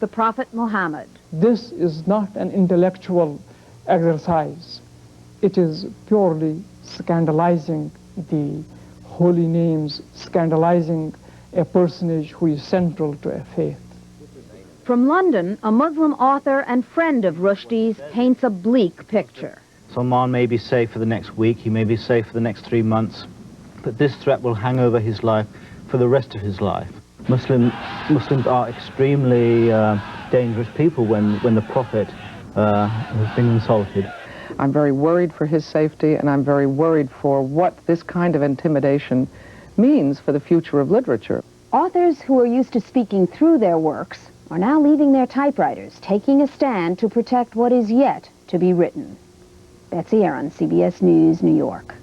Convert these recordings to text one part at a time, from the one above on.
the Prophet Muhammad. This is not an intellectual exercise. It is purely scandalizing the holy names, scandalizing a personage who is central to a faith. From London, a Muslim author and friend of Rushdie's paints a bleak picture. Salman may be safe for the next week, he may be safe for the next 3 months, but this threat will hang over his life for the rest of his life. Muslims are extremely dangerous people when the Prophet has been insulted. I'm very worried for his safety, and I'm very worried for what this kind of intimidation means for the future of literature. Authors who are used to speaking through their works are now leaving their typewriters, taking a stand to protect what is yet to be written. Betsy Aaron, CBS News, New York.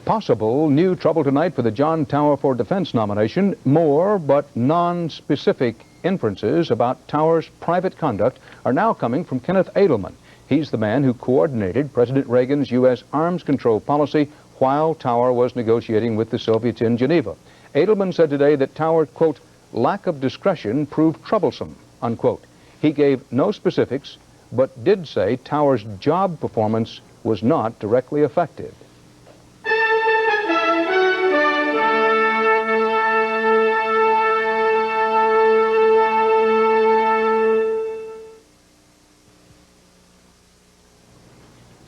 Possible new trouble tonight for the John Tower for Defense nomination. More but non-specific inferences about Tower's private conduct are now coming from Kenneth Edelman. He's the man who coordinated President Reagan's U.S. arms control policy while Tower was negotiating with the Soviets in Geneva. Edelman said today that Tower's, quote, lack of discretion proved troublesome, unquote. He gave no specifics, but did say Tower's job performance was not directly affected.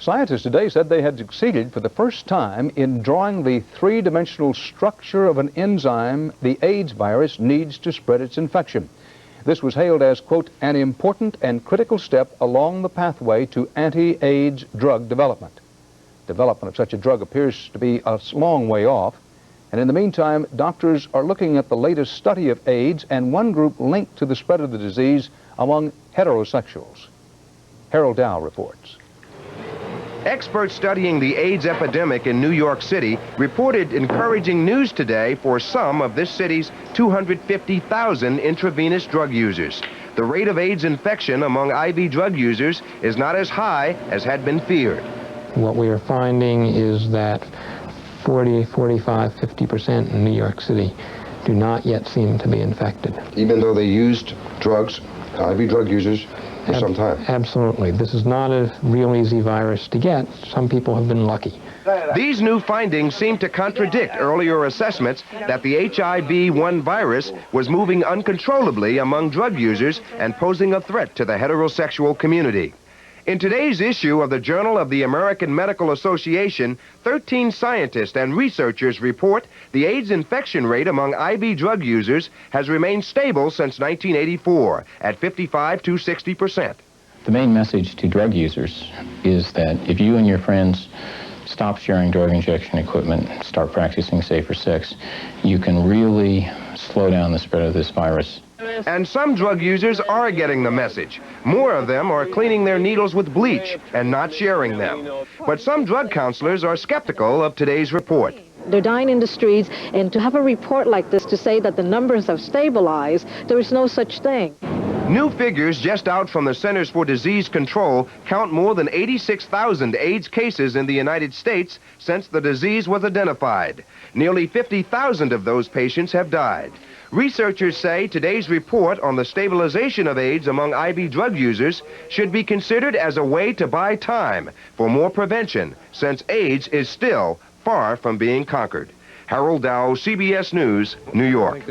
Scientists today said they had succeeded for the first time in drawing the three-dimensional structure of an enzyme the AIDS virus needs to spread its infection. This was hailed as, quote, an important and critical step along the pathway to anti-AIDS drug development. Development of such a drug appears to be a long way off, and in the meantime, doctors are looking at the latest study of AIDS and one group linked to the spread of the disease among heterosexuals. Harold Dow reports. Experts studying the AIDS epidemic in New York City reported encouraging news today for some of this city's 250,000 intravenous drug users. The rate of AIDS infection among IV drug users is not as high as had been feared. What we are finding is that 40, 45, 50% in New York City do not yet seem to be infected. Even though they used drugs, IV drug users, for some time. Absolutely. This is not a real easy virus to get. Some people have been lucky. These new findings seem to contradict earlier assessments that the HIV-1 virus was moving uncontrollably among drug users and posing a threat to the heterosexual community. In today's issue of the Journal of the American Medical Association, 13 scientists and researchers report the AIDS infection rate among IV drug users has remained stable since 1984 at 55 to 60%. The main message to drug users is that if you and your friends stop sharing drug injection equipment, start practicing safer sex, you can really slow down the spread of this virus. And some drug users are getting the message. More of them are cleaning their needles with bleach and not sharing them. But some drug counselors are skeptical of today's report. They're dying in the streets, and to have a report like this to say that the numbers have stabilized, there is no such thing. New figures just out from the Centers for Disease Control count more than 86,000 AIDS cases in the United States since the disease was identified. Nearly 50,000 of those patients have died. Researchers say today's report on the stabilization of AIDS among IV drug users should be considered as a way to buy time for more prevention, since AIDS is still far from being conquered. Harold Dow, CBS News, New York.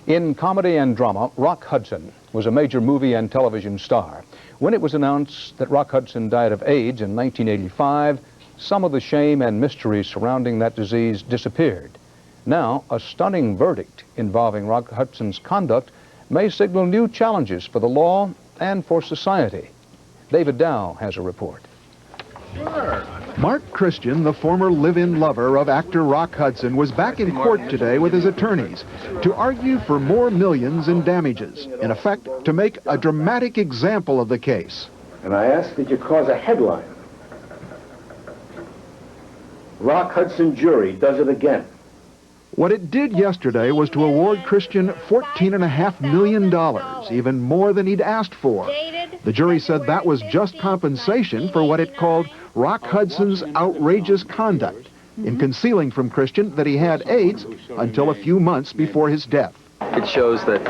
In comedy and drama, Rock Hudson was a major movie and television star. When it was announced that Rock Hudson died of AIDS in 1985, some of the shame and mystery surrounding that disease disappeared. Now, a stunning verdict involving Rock Hudson's conduct may signal new challenges for the law and for society. David Dow has a report. Mark Christian, the former live-in lover of actor Rock Hudson, was back in court today with his attorneys to argue for more millions in damages, in effect, to make a dramatic example of the case. And I ask that you cause a headline. Rock Hudson jury does it again. What it did yesterday was to award Christian $14.5 million, even more than he'd asked for. The jury said that was just compensation for what it called Rock Hudson's outrageous conduct in concealing from Christian that he had AIDS until a few months before his death. It shows that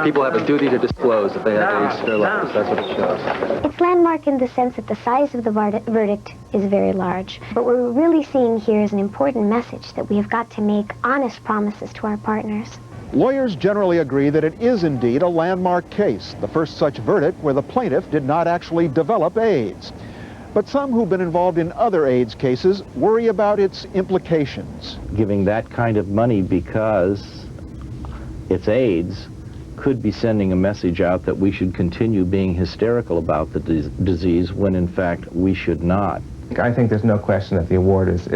people have a duty to disclose if they have AIDS to their lives. That's what it shows. It's landmark in the sense that the size of the verdict is very large. What we're really seeing here is an important message that we have got to make honest promises to our partners. Lawyers generally agree that it is indeed a landmark case, the first such verdict where the plaintiff did not actually develop AIDS. But some who've been involved in other AIDS cases worry about its implications. Giving that kind of money because it's AIDS could be sending a message out that we should continue being hysterical about the disease when in fact we should not. I think there's no question that the award is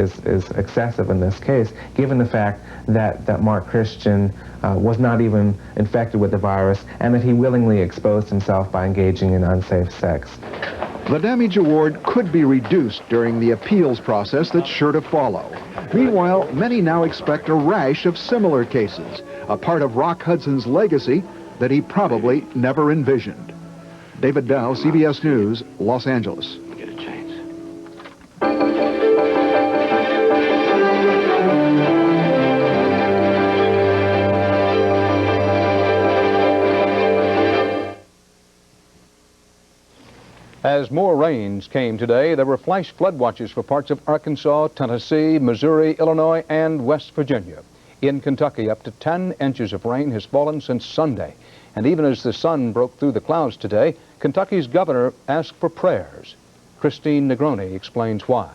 excessive in this case, given the fact that Mark Christian was not even infected with the virus and that he willingly exposed himself by engaging in unsafe sex. The damage award could be reduced during the appeals process that's sure to follow. Meanwhile, many now expect a rash of similar cases, a part of Rock Hudson's legacy that he probably never envisioned. David Dow, CBS News, Los Angeles. As more rains came today, there were flash flood watches for parts of Arkansas, Tennessee, Missouri, Illinois, and West Virginia. In Kentucky, up to 10 inches of rain has fallen since Sunday. And even as the sun broke through the clouds today, Kentucky's governor asked for prayers. Christine Negroni explains why.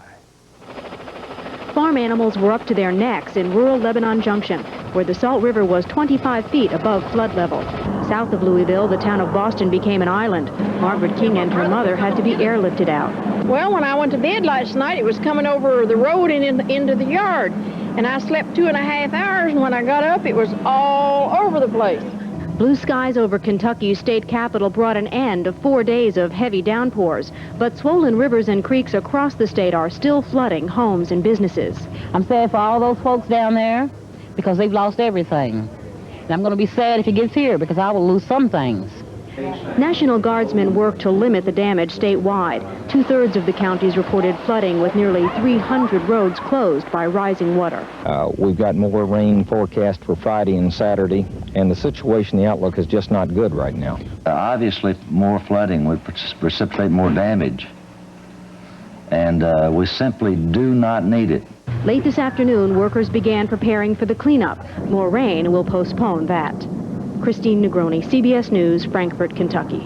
Farm animals were up to their necks in rural Lebanon Junction, where the Salt River was 25 feet above flood level. South of Louisville, the town of Boston became an island. Margaret King and her mother had to be airlifted out. Well, when I went to bed last night, it was coming over the road and into the yard. And I slept 2.5 hours, and when I got up, it was all over the place. Blue skies over Kentucky's state capital brought an end of 4 days of heavy downpours. But swollen rivers and creeks across the state are still flooding homes and businesses. I'm sad for all those folks down there because they've lost everything. And I'm going to be sad if it gets here because I will lose some things. National Guardsmen work to limit the damage statewide. 2/3 of the counties reported flooding, with nearly 300 roads closed by rising water. We've got more rain forecast for Friday and Saturday, and the situation, the outlook is just not good right now. Obviously, more flooding would precipitate more damage, and we simply do not need it. Late this afternoon, workers began preparing for the cleanup. More rain will postpone that. Christine Negroni, CBS News, Frankfort, Kentucky.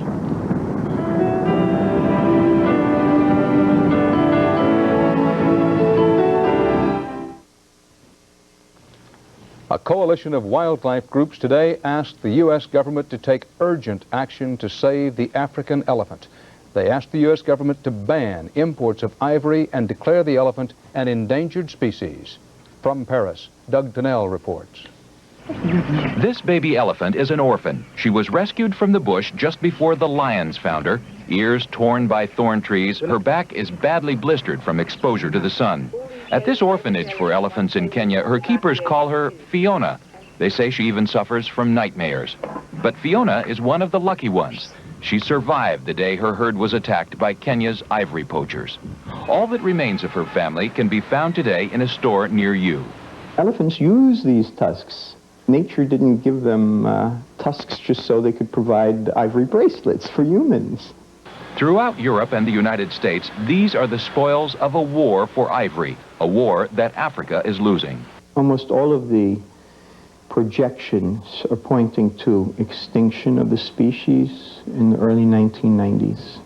A coalition of wildlife groups today asked the U.S. government to take urgent action to save the African elephant. They asked the U.S. government to ban imports of ivory and declare the elephant an endangered species. From Paris, Doug Tennell reports. This baby elephant is an orphan. She was rescued from the bush just before the lions found her. Ears torn by thorn trees, her back is badly blistered from exposure to the sun. At this orphanage for elephants in Kenya, her keepers call her Fiona. They say she even suffers from nightmares. But Fiona is one of the lucky ones. She survived the day her herd was attacked by Kenya's ivory poachers. All that remains of her family can be found today in a store near you. Elephants use these tusks. Nature didn't give them tusks just so they could provide ivory bracelets for humans. Throughout Europe and the United States, these are the spoils of a war for ivory, a war that Africa is losing. Almost all of the projections are pointing to extinction of the species in the early 1990s.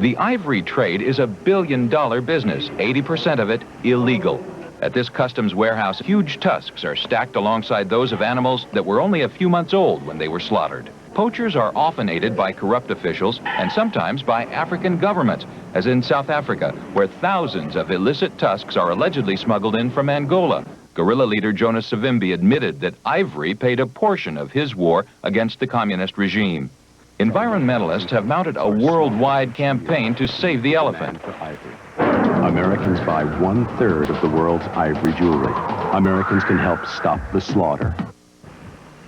The ivory trade is a billion-dollar business, 80% of it illegal. At this customs warehouse, huge tusks are stacked alongside those of animals that were only a few months old when they were slaughtered. Poachers are often aided by corrupt officials and sometimes by African governments, as in South Africa, where thousands of illicit tusks are allegedly smuggled in from Angola. Guerrilla leader Jonas Savimbi admitted that ivory paid a portion of his war against the communist regime. Environmentalists have mounted a worldwide campaign to save the elephant. Americans buy 1/3 of the world's ivory jewelry. Americans can help stop the slaughter.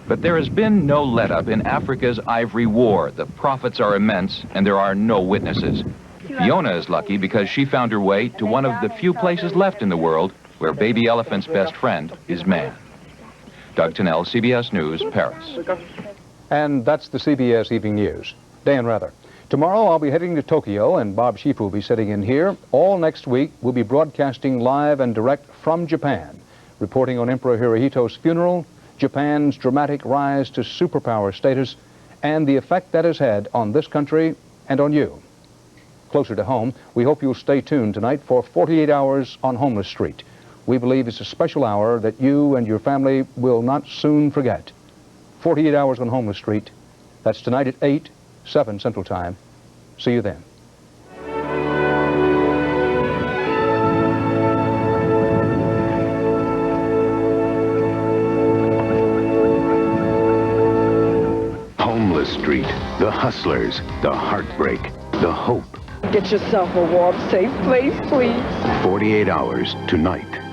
But there has been no let-up in Africa's ivory war. The profits are immense, and there are no witnesses. Fiona is lucky because she found her way to one of the few places left in the world where baby elephant's best friend is man. Doug Tennell, CBS News, Paris. And that's the CBS Evening News. Dan Rather. Tomorrow I'll be heading to Tokyo, and Bob Shifu will be sitting in here. All next week we'll be broadcasting live and direct from Japan, reporting on Emperor Hirohito's funeral, Japan's dramatic rise to superpower status, and the effect that has had on this country and on you. Closer to home, we hope you'll stay tuned tonight for 48 Hours on Homeless Street. We believe it's a special hour that you and your family will not soon forget. 48 Hours on Homeless Street. That's tonight at 8, 7 Central Time. See you then. Homeless Street, the hustlers, the heartbreak, the hope. Get yourself a warm, safe place, please. 48 Hours tonight.